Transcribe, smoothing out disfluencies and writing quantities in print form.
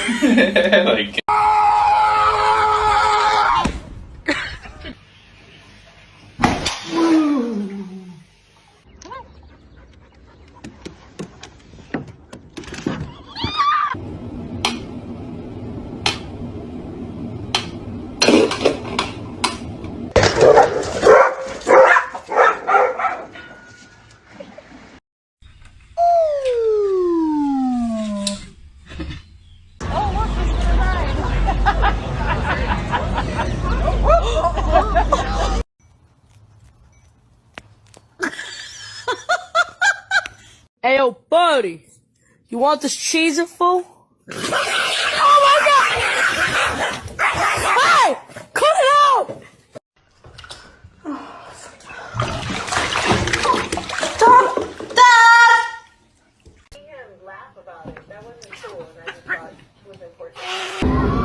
Like, Hey, yo, buddy, you want this cheese fool? Oh my God! Hey, cut it out! Laugh about it. That wasn't cool, and I just thought it was important.